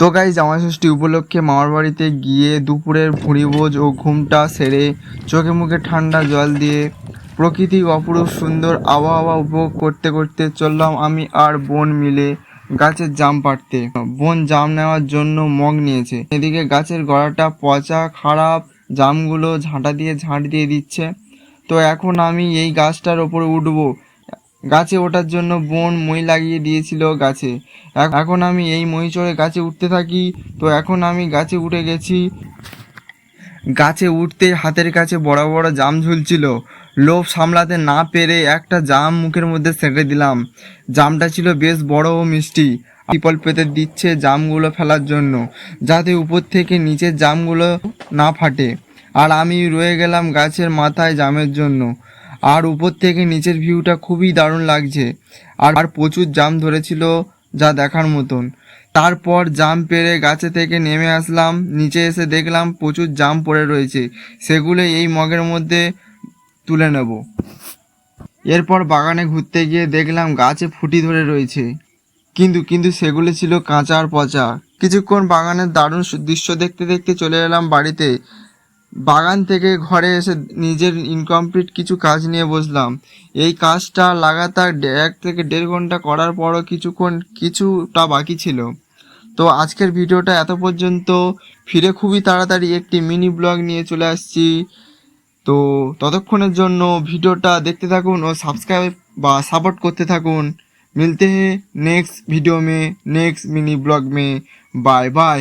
তো গাইজ জামাই ষষ্ঠী উপলক্ষে মামার বাড়িতে গিয়ে দুপুরের ভুঁড়িভোজ ও ঘুমটা সেরে চোখে মুখে ঠান্ডা জল দিয়ে প্রকৃতির অপরূপ সুন্দর আবহাওয়া উপভোগ করতে করতে চললাম আমি আর বোন মিলে গাছের জাম পাড়তে। বোন জাম নেওয়ার জন্য মগ নিয়েছে, এদিকে গাছের গোড়াটা পচা খারাপ, জামগুলো ঝাঁটা দিয়ে ঝাঁট দিয়ে দিচ্ছে। তো এখন আমি এই গাছটার ওপরে উঠবো। গাছে ওঠার জন্য বোন মই লাগিয়ে দিয়েছিল গাছে। এখন আমি এই মই চড়ে গাছে উঠতে থাকি। তো এখন আমি গাছে উঠে গেছি। গাছে উঠতে হাতের কাছে বড় বড় জাম ঝুলছিল। লোভ সামলাতে না পেরে একটা জাম মুখের মধ্যে সেঁটে দিলাম। জামটা ছিল বেশ বড় ও মিষ্টি। পিপল পেতে দিচ্ছে জামগুলো ফেলার জন্য, যাতে উপর থেকে নিচের জামগুলো না ফাটে। আর আমি রয়ে গেলাম গাছের মাথায় জামের জন্য। আর উপর থেকে নিচের ভিউটা খুবই দারুণ লাগছে। আর প্রচুর জাম ধরেছিল, যা দেখার মতন। তারপর জাম পেড়ে গাছে থেকে নেমে আসলাম। নিচে এসে দেখলাম প্রচুর জাম পড়ে রয়েছে, সেগুলো এই মগের মধ্যে তুলে নেব। এরপর বাগানে ঘুরতে গিয়ে দেখলাম গাছে ফুটি ধরে রয়েছে, কিন্তু সেগুলো ছিল কাঁচা আর পচা। কিছুক্ষণ বাগানের দারুণ দৃশ্য দেখতে দেখতে চলে এলাম বাড়িতে। বাগান থেকে ঘরে এসে নিজের ইনকমপ্লিট কিছু কাজ নিয়ে বসলাম। এই কাজটা লাগাতার 1 থেকে 1.5 ঘন্টা করার পরও কিছুটা বাকি ছিল। তো আজকের ভিডিওটা এত পর্যন্ত। ফিরে খুবই তাড়াতাড়ি একটি মিনি ব্লগ নিয়ে চলে আসছি। তো ততক্ষণের জন্য ভিডিওটা দেখতে থাকুন ও সাবস্ক্রাইব বা सपोर्ट करते থাকুন। मिलते हैं नेक्स्ट वीडियो में, नेक्स्ट मिनी ब्लॉग में। Bye bye.